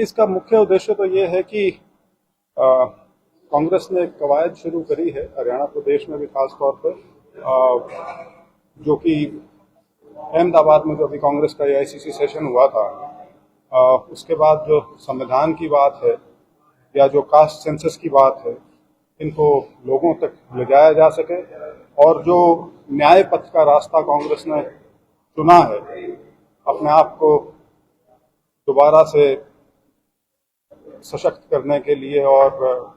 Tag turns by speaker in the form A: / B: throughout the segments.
A: इसका मुख्य उद्देश्य तो ये है कि कांग्रेस ने एक कवायद शुरू करी है हरियाणा प्रदेश में भी खास तौर पर, जो कि अहमदाबाद में जो अभी कांग्रेस का एआईसीसी सेशन हुआ था, उसके बाद जो संविधान की बात है या जो कास्ट सेंसस की बात है, इनको लोगों तक ले जाया जा सके और जो न्याय पथ का रास्ता कांग्रेस ने चुना है अपने आप को दोबारा से सशक्त करने के लिए और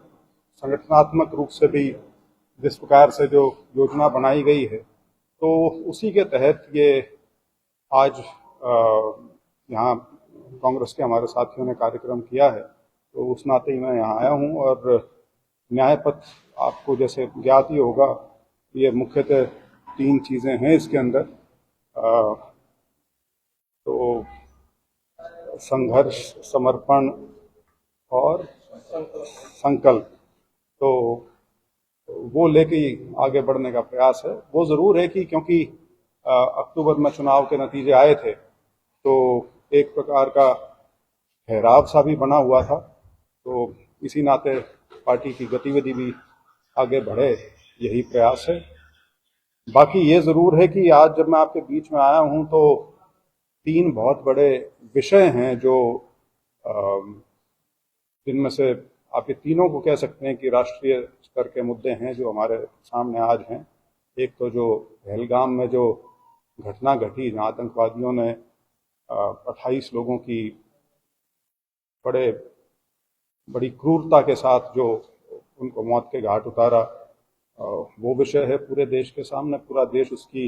A: संगठनात्मक रूप से भी जिस प्रकार से जो योजना बनाई गई है, तो उसी के तहत ये आज यहाँ कांग्रेस के हमारे साथियों ने कार्यक्रम किया है। तो उस नाते ही मैं यहाँ आया हूँ और न्याय पथ आपको जैसे ज्ञात ही होगा, ये मुख्यतः 3 चीज़ें हैं इसके अंदर। तो संघर्ष, समर्पण और संकल्प, तो वो लेके आगे बढ़ने का प्रयास है। वो ज़रूर है कि क्योंकि अक्टूबर में चुनाव के नतीजे आए थे, तो एक प्रकार का ठहराव सा भी बना हुआ था, तो इसी नाते पार्टी की गतिविधि भी आगे बढ़े, यही प्रयास है। बाकी ये ज़रूर है कि आज जब मैं आपके बीच में आया हूँ तो 3 बहुत बड़े विषय हैं जो जिनमें से आप ये तीनों को कह सकते हैं कि राष्ट्रीय स्तर के मुद्दे हैं जो हमारे सामने आज हैं। एक तो जो पहलगाम में जो घटना घटी, जहाँ आतंकवादियों ने 28 लोगों की बड़ी क्रूरता के साथ जो उनको मौत के घाट उतारा, वो विषय है पूरे देश के सामने। पूरा देश उससे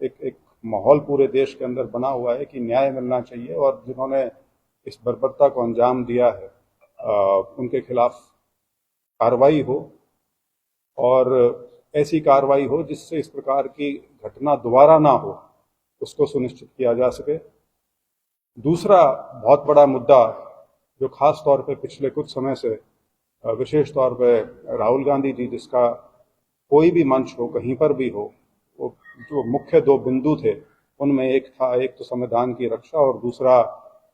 A: एक माहौल पूरे देश के अंदर बना हुआ है कि न्याय मिलना चाहिए और जिन्होंने इस बर्बरता को अंजाम दिया है उनके खिलाफ कार्रवाई हो और ऐसी कार्रवाई हो जिससे इस प्रकार की घटना दोबारा ना हो, उसको सुनिश्चित किया जा सके। दूसरा बहुत बड़ा मुद्दा जो खास तौर पे पिछले कुछ समय से विशेष तौर पे राहुल गांधी जी, जिसका कोई भी मंच हो, कहीं पर भी हो, वो जो मुख्य 2 बिंदु थे उनमें एक तो संविधान की रक्षा और दूसरा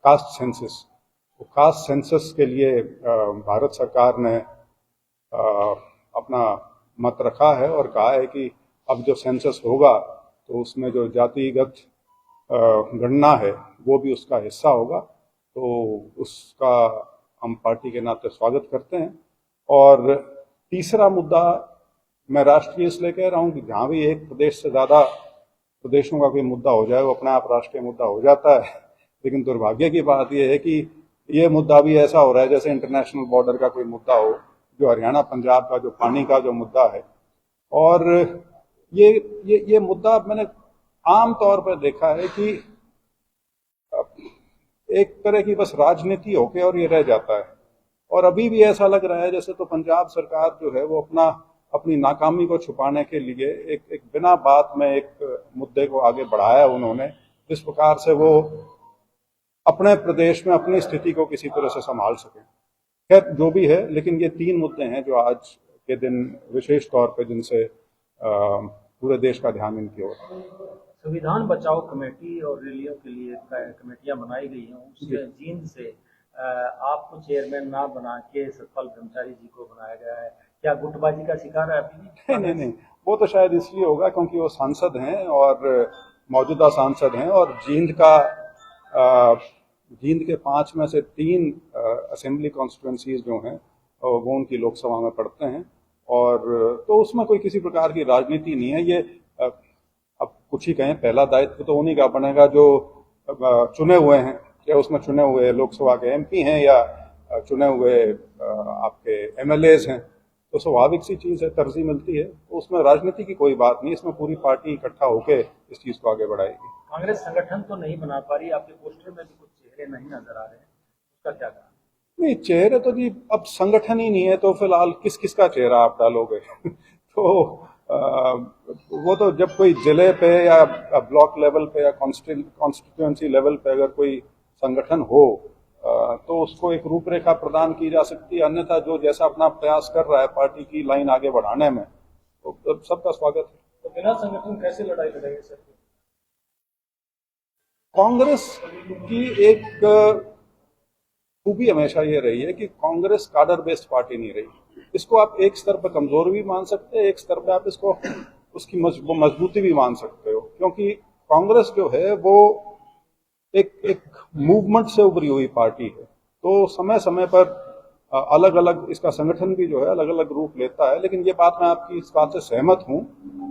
A: कास्ट सेंसस। तो कास्ट सेंसस के लिए भारत सरकार ने अपना मत रखा है और कहा है कि अब जो सेंसस होगा तो उसमें जो जातिगत गणना है वो भी उसका हिस्सा होगा। तो उसका हम पार्टी के नाते स्वागत करते हैं। और तीसरा मुद्दा मैं राष्ट्रीय इसलिए कह रहा हूँ कि जहाँ भी एक प्रदेश से ज़्यादा प्रदेशों का कोई मुद्दा हो जाए वो अपने आप राष्ट्रीय मुद्दा हो जाता है, लेकिन दुर्भाग्य की बात यह है कि ये मुद्दा भी ऐसा हो रहा है जैसे इंटरनेशनल बॉर्डर का कोई मुद्दा हो, जो हरियाणा पंजाब का जो पानी का जो मुद्दा है। और ये मुद्दा मैंने आम तौर पर देखा है कि एक तरह की बस राजनीति होके और ये रह जाता है। और अभी भी ऐसा लग रहा है जैसे तो पंजाब सरकार जो है वो अपनी नाकामी को छुपाने के लिए एक बिना बात में एक मुद्दे को आगे बढ़ाया उन्होंने, जिस प्रकार से वो अपने प्रदेश में अपनी स्थिति को किसी तरह से संभाल सके। खैर जो भी है, लेकिन ये 3 मुद्दे हैं जो आज के दिन विशेष तौर पर जिनसे पूरे देश का ध्यान इनकी ओर।
B: संविधान बचाओ कमेटी और रैलियों के लिए कमेटियां बनाई गई हैं, उससे जींद से आपको चेयरमैन ना बना के सतपाल ब्रह्मचारी जी को बनाया गया है। क्या गुटबाजी का शिकार है अभी?
A: नहीं, वो तो शायद इसलिए होगा क्योंकि वो सांसद हैं और मौजूदा सांसद हैं और जींद के 5 में से 3 असेंबली कॉन्स्टिट्यूंसीज जो हैं वो उनकी लोकसभा में पड़ते हैं। और तो उसमें कोई किसी प्रकार की राजनीति नहीं है। ये अब कुछ ही कहें, पहला दायित्व तो उन्हीं का बनेगा जो चुने हुए हैं, या उसमें चुने हुए लोकसभा के एमपी हैं या चुने हुए आपके एमएलएज हैं। तो स्वाभाविक सी चीज़ है, तरजीह मिलती है, तो उसमें राजनीति की कोई बात नहीं। इसमें पूरी पार्टी इकट्ठा होकर इस चीज़ को आगे बढ़ाएगी।
B: कांग्रेस संगठन तो नहीं बना पा रही, आपके पोस्टर में भी कुछ चेहरे नहीं नजर आ रहे हैं, उसका क्या कारण?
A: नहीं, चेहरे तो जी अब संगठन ही नहीं है तो फिलहाल किसका चेहरा आप डालोगे? तो वो तो जब कोई जिले पे या ब्लॉक लेवल पे या कॉन्स्टिट्यूएंसी लेवल पे अगर कोई संगठन हो तो उसको एक रूपरेखा प्रदान की जा सकती है। अन्यथा जो जैसा अपना प्रयास कर रहा है पार्टी की लाइन आगे बढ़ाने में, तो सबका स्वागत है।
B: तो बिना संगठन कैसे लड़ाई लड़ेंगे सर?
A: कांग्रेस की एक खूबी हमेशा ये रही है कि कांग्रेस काडर बेस्ड पार्टी नहीं रही। इसको आप एक स्तर पर कमजोर भी मान सकते हैं, एक स्तर पर आप इसको उसकी मजबूती भी मान सकते हो, क्योंकि कांग्रेस जो है वो एक एक मूवमेंट से उभरी हुई पार्टी है। तो समय समय पर अलग अलग इसका संगठन भी जो है अलग अलग रूप लेता है। लेकिन ये बात मैं आपकी इस बात से सहमत हूं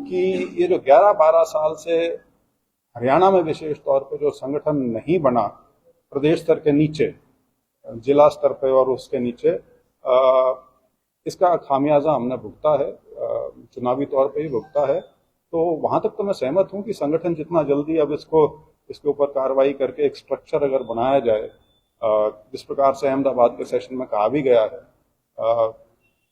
A: कि ये जो 11-12 साल से हरियाणा में विशेष तौर पर जो संगठन नहीं बना प्रदेश स्तर के नीचे, जिला स्तर पे और उसके नीचे, इसका खामियाजा हमने भुगता है, चुनावी तौर पे ही भुगता है। तो वहां तक तो मैं सहमत हूं कि संगठन जितना जल्दी अब इसके ऊपर कार्रवाई करके एक स्ट्रक्चर अगर बनाया जाए, जिस प्रकार से अहमदाबाद के सेशन में कहा भी गया है,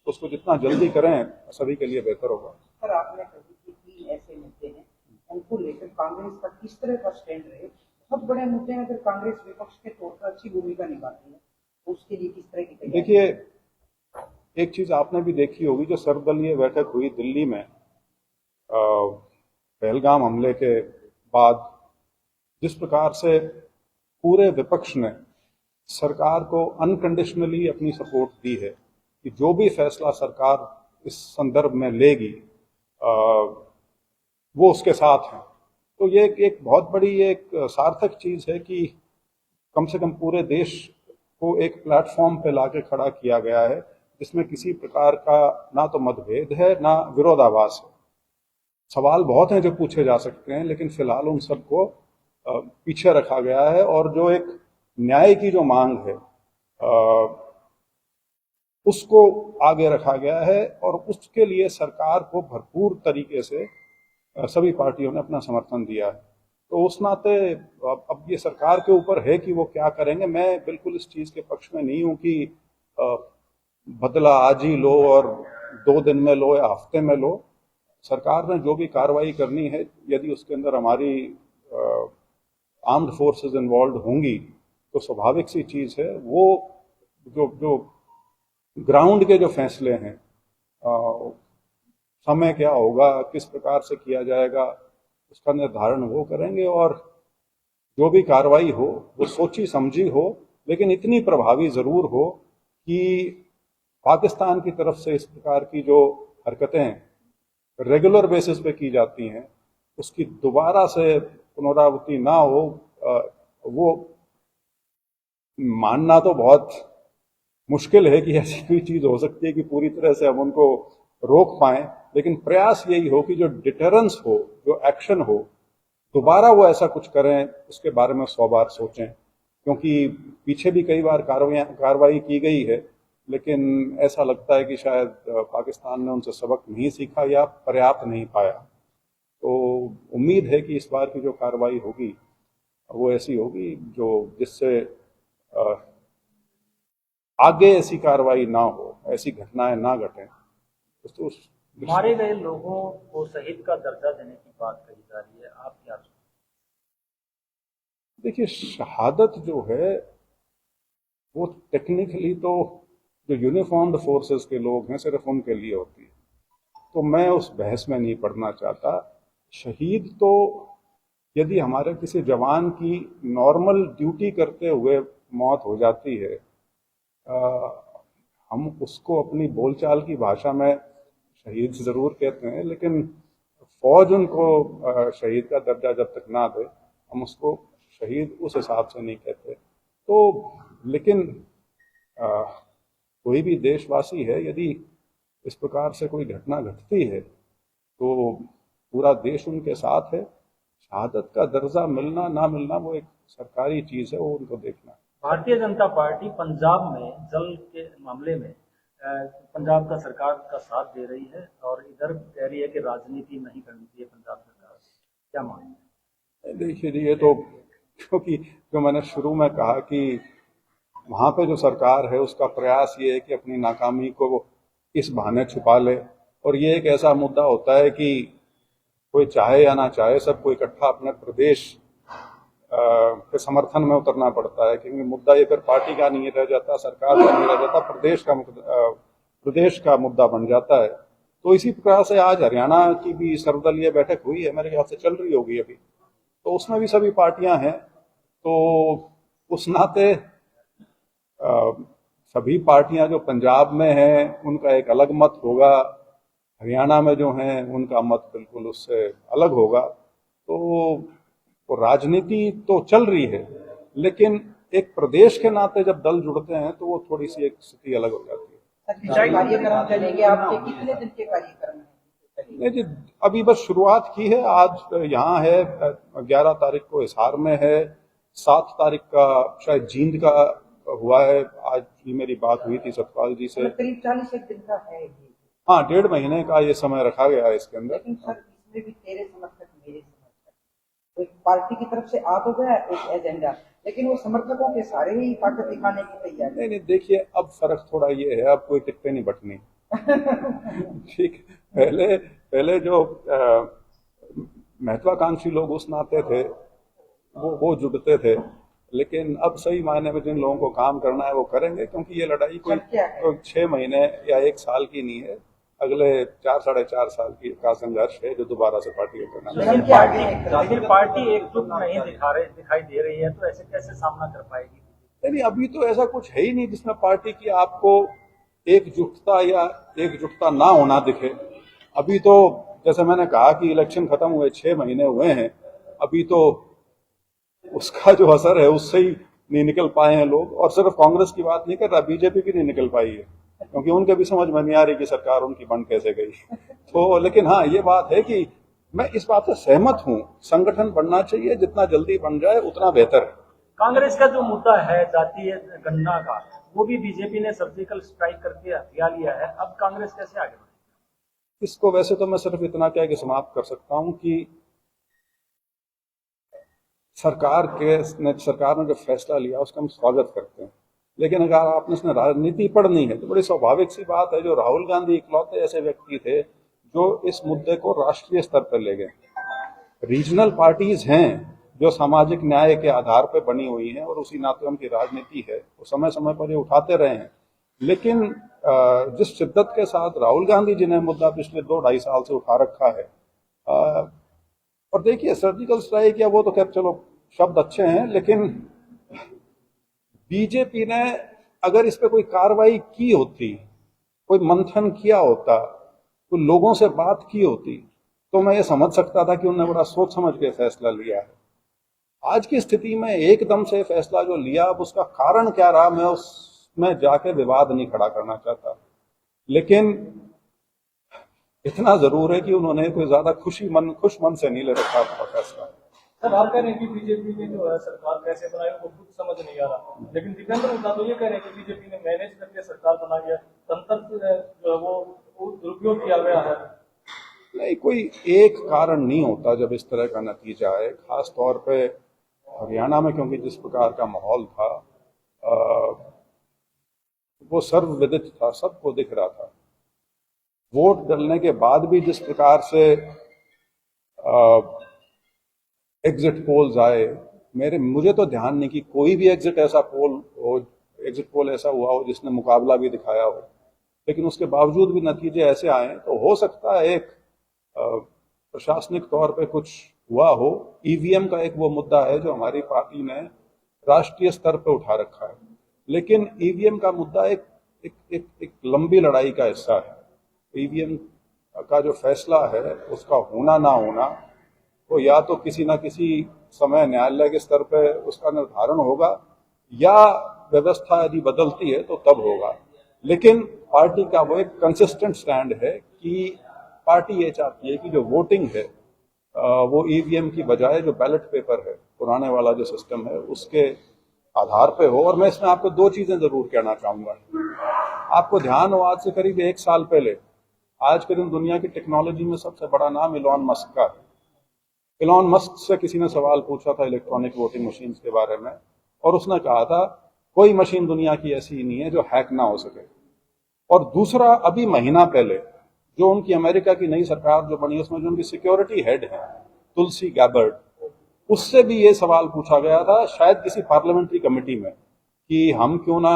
A: उसको जितना जल्दी करें सभी के लिए बेहतर होगा।
C: सर, आपने कही कि 3 ऐसे मुद्दे हैं उनको लेकर कांग्रेस का किस तरह का स्टैंड रहे। बहुत बड़े मुद्दे हैं, अगर कांग्रेस विपक्ष के तौर पर अच्छी भूमिका निभाती है तो उसके लिए किस तरह की तैयारी?
A: देखिए, एक चीज आपने भी देखी होगी, जो सर्वदलीय बैठक हुई दिल्ली में पहलगाम हमले के बाद, जिस प्रकार से पूरे विपक्ष ने सरकार को अनकंडीशनली अपनी सपोर्ट दी है कि जो भी फैसला सरकार इस संदर्भ में लेगी वो उसके साथ है। तो ये एक बहुत बड़ी एक सार्थक चीज है कि कम से कम पूरे देश को एक प्लेटफॉर्म पे लाके खड़ा किया गया है, जिसमें किसी प्रकार का ना तो मतभेद है ना विरोधाभास है। सवाल बहुत हैं जो पूछे जा सकते हैं, लेकिन फिलहाल उन सबको पीछे रखा गया है। और जो एक न्याय की जो मांग है उसको आगे रखा गया है, और उसके लिए सरकार को भरपूर तरीके से सभी पार्टियों ने अपना समर्थन दिया है। तो उस नाते अब ये सरकार के ऊपर है कि वो क्या करेंगे। मैं बिल्कुल इस चीज के पक्ष में नहीं हूं कि बदला आज ही लो और 2 दिन में लो या हफ्ते में लो। सरकार ने जो भी कार्रवाई करनी है, यदि उसके अंदर हमारी आर्म्ड फोर्सेस इन्वॉल्व होंगी तो स्वाभाविक सी चीज है, वो जो ग्राउंड के जो फैसले हैं, समय क्या होगा, किस प्रकार से किया जाएगा, उसका निर्धारण वो करेंगे। और जो भी कार्रवाई हो वो सोची समझी हो, लेकिन इतनी प्रभावी जरूर हो कि पाकिस्तान की तरफ से इस प्रकार की जो हरकतें रेगुलर बेसिस पे की जाती हैं उसकी दोबारा से पुनरावृत्ति ना हो। वो मानना तो बहुत मुश्किल है कि ऐसी कोई चीज हो सकती है कि पूरी तरह से हम उनको रोक पाएं, लेकिन प्रयास यही हो कि जो डिटरेंस हो, जो एक्शन हो, दोबारा वो ऐसा कुछ करें उसके बारे में 100 बार सोचें। क्योंकि पीछे भी कई बार कार्रवाई की गई है, लेकिन ऐसा लगता है कि शायद पाकिस्तान ने उनसे सबक नहीं सीखा या पर्याप्त नहीं पाया। तो उम्मीद है कि इस बार की जो कार्रवाई होगी वो ऐसी होगी जो जिससे आगे ऐसी कार्रवाई ना हो, ऐसी घटनाएं ना घटें। तो
B: मारे गए लोगों को शहीद का दर्जा देने की बात कही जा रही है, आप क्या सोचते हैं?
A: देखिए, शहादत जो है वो टेक्निकली तो जो यूनिफॉर्म्ड फोर्सेस के लोग हैं सिर्फ उनके लिए होती है, तो मैं उस बहस में नहीं पड़ना चाहता। शहीद तो यदि हमारे किसी जवान की नॉर्मल ड्यूटी करते हुए मौत हो जाती है, हम उसको अपनी बोलचाल की भाषा में शहीद जरूर कहते हैं, लेकिन फौज उनको शहीद का दर्जा जब तक ना दे हम उसको शहीद उस हिसाब से नहीं कहते। तो लेकिन कोई भी देशवासी है, यदि इस प्रकार से कोई घटना घटती है तो पूरा देश उनके साथ है। शहादत का दर्जा मिलना ना मिलना वो एक सरकारी चीज है, वो उनको देखना है।
B: भारतीय जनता पार्टी पंजाब में जल के मामले में पंजाब का सरकार का साथ दे रही है और इधर कह रही है कि राजनीति नहीं करनी चाहिए पंजाब सरकार, क्या मानते हैं?
A: देखिए, ये तो क्योंकि जो मैंने शुरू में कहा कि वहां पे जो सरकार है उसका प्रयास ये है कि अपनी नाकामी को इस बहाने छुपा ले, और ये एक ऐसा मुद्दा होता है कि कोई चाहे या ना चाहे सबको इकट्ठा अपने प्रदेश के समर्थन में उतरना पड़ता है, क्योंकि मुद्दा ये फिर पार्टी का नहीं रह जाता, सरकार का नहीं रह जाता, प्रदेश का मुद्दा बन जाता है। तो इसी प्रकार से आज हरियाणा की भी सर्वदलीय बैठक हुई है, मेरे ख्याल से चल रही होगी अभी, तो उसमें भी सभी पार्टियां हैं। तो उस नाते सभी पार्टियां जो पंजाब में हैं उनका एक अलग मत होगा, हरियाणा में जो हैं उनका मत बिल्कुल उससे अलग होगा। तो राजनीति तो चल रही है, लेकिन एक प्रदेश के नाते जब दल जुड़ते हैं तो वो थोड़ी सी एक स्थिति अलग हो जाती है।
C: कार्यक्रम चलेंगे आपके, कितने दिन के कार्यक्रम हैं?
A: नहीं जी, अभी बस शुरुआत की है। आज यहाँ है, 11 तारीख को हिसार में है, 7 तारीख का शायद जींद का हुआ है। आज ही मेरी बात हुई थी सतपाल जी से।
C: करीब 40 दिन का है ये।
A: हाँ, 1.5 महीने का ये समय रखा गया है इसके अंदर।
C: लेकिन सर इसमें भी तेरे समर्थक मेरे समर्थक, एक पार्टी की तरफ से आ तो गया एक एजेंडा, लेकिन वो समर्थकों के सारे ही ताकत दिखाने की तैयारी।
A: नहीं, देखिए अब फर्क थोड़ा ये है, अब कोई टिकटें नहीं बटनी। ठीक, पहले जो महत्वाकांक्षी लोग उस नाते थे वो जुड़ते थे, लेकिन अब सही मायने में जिन लोगों को काम करना है वो करेंगे, क्योंकि ये लड़ाई कोई 6 महीने या 1 साल की नहीं है, अगले 4 साढ़े 4 साल की का संघर्ष है जो दोबारा से पार्टी को करना है।
B: लेकिन पार्टी एकजुट नहीं दिखाई दे रही है, तो ऐसे कैसे सामना कर पाएगी?
A: नहीं, अभी तो ऐसा कुछ है ही नहीं जिसमें पार्टी की आपको एकजुटता या एकजुटता ना होना दिखे। अभी तो जैसे मैंने कहा कि इलेक्शन खत्म हुए 6 महीने हुए हैं, अभी तो उसका जो असर है उससे ही नहीं निकल पाए हैं लोग। और सिर्फ कांग्रेस की बात नहीं कर रहा, बीजेपी भी नहीं निकल पाई है, क्योंकि उनके भी समझ में नहीं आ रही कि सरकार उनकी बन कैसे गई। तो लेकिन हाँ, ये बात है कि मैं इस बात से सहमत हूँ, संगठन बनना चाहिए, जितना जल्दी बन जाए उतना बेहतर है।
B: कांग्रेस का जो मुद्दा है जातीय गणना का, वो भी बीजेपी ने सर्जिकल स्ट्राइक करके हथिया लिया है। अब कांग्रेस कैसे आगे बढ़ेगी?
A: इसको वैसे तो मैं सिर्फ इतना कह के समाप्त कर सकता हूं कि सरकार ने जो फैसला लिया उसका हम स्वागत करते हैं, लेकिन अगर आपने इसमें राजनीति पढ़नी है तो बड़ी स्वाभाविक सी बात है, जो राहुल गांधी इकलौते ऐसे व्यक्ति थे जो इस मुद्दे को राष्ट्रीय स्तर पर ले गए। रीजनल पार्टीज हैं जो सामाजिक न्याय के आधार पर बनी हुई हैं और उसी नाते उनकी राजनीति है, वो समय समय पर ये उठाते रहे हैं। लेकिन जिस शिद्दत के साथ राहुल गांधी जी ने मुद्दा पिछले 2-2.5 साल से उठा रखा है, और देखिए सर्जिकल स्ट्राइक या वो तो खैर चलो शब्द अच्छे हैं, लेकिन बीजेपी ने अगर इस पे कोई कार्रवाई की होती, कोई मंथन किया होता, कोई लोगों से बात की होती, तो मैं ये समझ सकता था कि उन्होंने बड़ा सोच समझ के फैसला लिया है। आज की स्थिति में एकदम से फैसला जो लिया, अब उसका कारण क्या रहा, मैं उसमें जाके विवाद नहीं खड़ा करना चाहता, लेकिन इतना जरूर है कि उन्होंने कोई ज्यादा खुश मन से नहीं ले रखा था फैसला।
D: सर, आप कह रहे हैं कि बीजेपी ने जो है सरकार कैसे बनाई वो खुद समझ नहीं आ रहा, लेकिन दीपेंद्र मुद्दा तो ये कह रहे हैं कि बीजेपी ने मैनेज करके सरकार बना गया, तंत्र जो है वो दुरुपयोग किया गया है।
A: नहीं, कोई एक कारण नहीं होता जब इस तरह का नतीजा है, खास तौर पे हरियाणा में, क्योंकि जिस प्रकार का माहौल था वो सर्वविदित था, सबको दिख रहा था। वोट डलने के बाद भी जिस प्रकार से एग्जिट पोल्स आए, मुझे तो ध्यान नहीं कि कोई भी एग्जिट पोल ऐसा हुआ हो जिसने मुकाबला भी दिखाया हो, लेकिन उसके बावजूद भी नतीजे ऐसे आए, तो हो सकता है एक प्रशासनिक तौर पे कुछ हुआ हो। ईवीएम का एक वो मुद्दा है जो हमारी पार्टी ने राष्ट्रीय स्तर पे उठा रखा है, लेकिन ईवीएम का मुद्दा एक लंबी लड़ाई का हिस्सा है। ईवीएम का जो फैसला है उसका होना ना होना, तो या तो किसी ना किसी समय न्यायालय के स्तर पे उसका निर्धारण होगा, या व्यवस्था यदि बदलती है तो तब होगा। लेकिन पार्टी का वो एक कंसिस्टेंट स्टैंड है कि पार्टी ये चाहती है कि जो वोटिंग है वो ईवीएम की बजाय जो बैलेट पेपर है, पुराने वाला जो सिस्टम है, उसके आधार पे हो। और मैं इसमें आपको 2 चीजें जरूर कहना चाहूंगा। आपको ध्यान हो, आज से करीब 1 साल पहले, आज के दिन दुनिया की टेक्नोलॉजी में सबसे बड़ा नाम इलॉन मस्क का है। इलॉन मस्क से किसी ने सवाल पूछा था इलेक्ट्रॉनिक वोटिंग मशीन के बारे में, और उसने कहा था कोई मशीन दुनिया की ऐसी नहीं है जो हैक ना हो सके। और दूसरा, अभी महीना पहले जो उनकी अमेरिका की नई सरकार जो बनी, उसमें जो उनकी सिक्योरिटी हेड है तुलसी गैबर्ट, उससे भी ये सवाल पूछा गया था शायद किसी पार्लियामेंट्री कमेटी में कि हम क्यों ना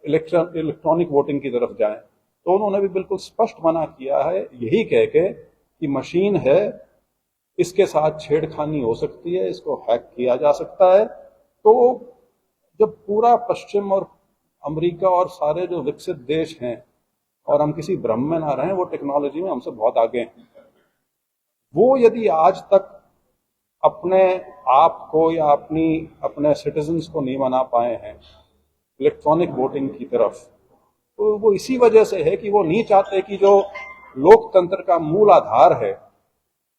A: इलेक्ट्रॉनिक वोटिंग की तरफ जाएं, तो उन्होंने भी बिल्कुल स्पष्ट मना किया है, यही कह के कि मशीन है, इसके साथ छेड़खानी हो सकती है, इसको हैक किया जा सकता है, तो जब पूरा पश्चिम और अमेरिका और सारे जो विकसित देश हैं और हम किसी भ्रम में ना रहें, वो टेक्नोलॉजी में हमसे बहुत आगे हैं, वो यदि आज तक अपने आप को या अपने सिटीजन्स को नहीं बना पाए हैं इलेक्ट्रॉनिक वोटिंग की तरफ, तो वो इसी वजह से है कि वो नहीं चाहते कि जो लोकतंत्र का मूल आधार है,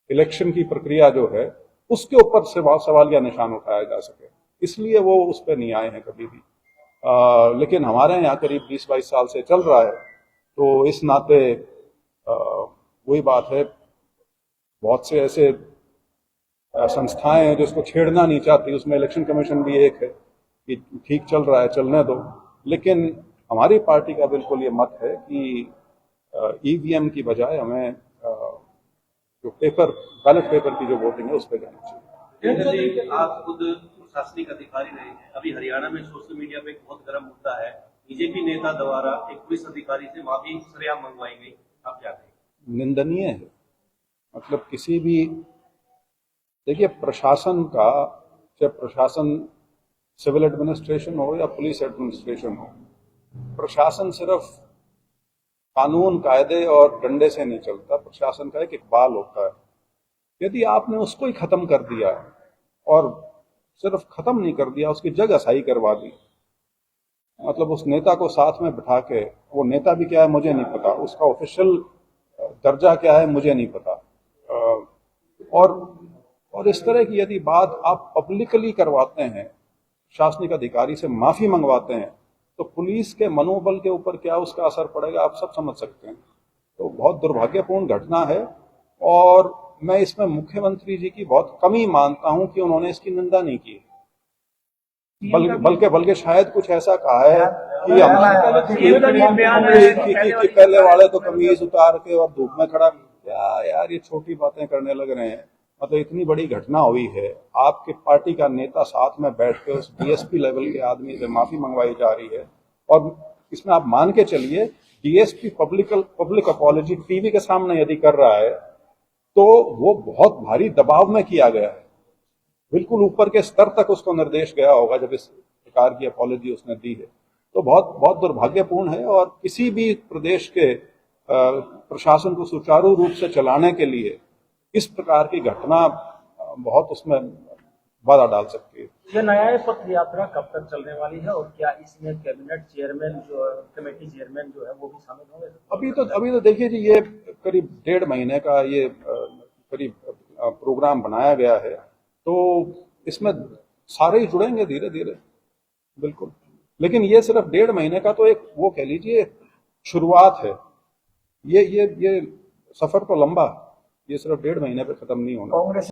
A: इलेक्शन की प्रक्रिया जो है, उसके ऊपर सवालिया निशान उठाया जा सके, इसलिए वो उस पर नहीं आए हैं कभी भी। लेकिन हमारे यहाँ करीब 20-22 साल से चल रहा है, तो इस नाते वही बात है, बहुत से ऐसे संस्थाएं हैं जो इसको छेड़ना नहीं चाहती, उसमें इलेक्शन कमीशन भी एक है कि ठीक चल रहा है, चलने दो। लेकिन हमारी पार्टी का बिल्कुल ये मत है कि ईवीएम की बजाय हमें जो बैलेट पेपर की जो वोटिंग है उस पर जाना चाहिए।
E: आप खुद प्रशासनिक अधिकारी रहे हैं, अभी हरियाणा में सोशल मीडिया पे एक बहुत गर्म मुद्दा है, बीजेपी नेता द्वारा एक पुलिस अधिकारी से माफी सरेआम मंगवाई गई, आप क्या कहें?
A: निंदनीय है। मतलब किसी भी, देखिए प्रशासन का, चाहे प्रशासन सिविल एडमिनिस्ट्रेशन हो या पुलिस एडमिनिस्ट्रेशन हो, प्रशासन सिर्फ कानून कायदे और डंडे से नहीं चलता, प्रशासन का एक इकबाल होता है। यदि आपने उसको ही खत्म कर दिया और सिर्फ खत्म नहीं कर दिया, उसकी जग असाई करवा दी, मतलब उस नेता को साथ में बिठा के, वो नेता भी क्या है मुझे नहीं पता, उसका ऑफिशियल दर्जा क्या है मुझे नहीं पता, और इस तरह की यदि बात आप पब्लिकली करवाते हैं, प्रशासनिक अधिकारी से माफी मंगवाते हैं, तो पुलिस के मनोबल के ऊपर क्या उसका असर पड़ेगा आप सब समझ सकते हैं। तो बहुत दुर्भाग्यपूर्ण घटना है, और मैं इसमें मुख्यमंत्री जी की बहुत कमी मानता हूं कि उन्होंने इसकी निंदा नहीं की, बल्कि शायद कुछ ऐसा कहा है कि पहले वाले तो कमीज उतार के और धूप में खड़ा, यार ये छोटी बातें करने लग रहे हैं। मतलब इतनी बड़ी घटना हुई है, आपके पार्टी का नेता साथ में बैठ के उस डीएसपी लेवल के आदमी से माफी मंगवाई जा रही है, और इसमें आप मान के चलिए डीएसपी पब्लिक अपॉलॉजी टीवी के सामने यदि कर रहा है, तो वो बहुत भारी दबाव में किया गया है, बिल्कुल ऊपर के स्तर तक उसको निर्देश गया होगा जब इस प्रकार की अपॉलॉजी उसने दी है। तो बहुत बहुत दुर्भाग्यपूर्ण है, और किसी भी प्रदेश के प्रशासन को सुचारू रूप से चलाने के लिए इस प्रकार की घटना बहुत उसमें बाधा डाल सकती है।
B: ये न्याय पथ यात्रा कब तक चलने वाली है, और क्या इसमें कैबिनेट चेयरमैन जो कमेटी चेयरमैन जो है वो भी शामिल होंगे?
A: अभी तो देखिए जी, ये करीब 1.5 महीने का ये करीब प्रोग्राम बनाया गया है, तो इसमें सारे ही जुड़ेंगे धीरे धीरे, बिल्कुल। लेकिन ये सिर्फ 1.5 महीने का तो एक वो कह लीजिए शुरुआत है, ये सफर तो लंबा, ये सिर्फ 1.5 महीने पे खत्म नहीं होना।
C: कांग्रेस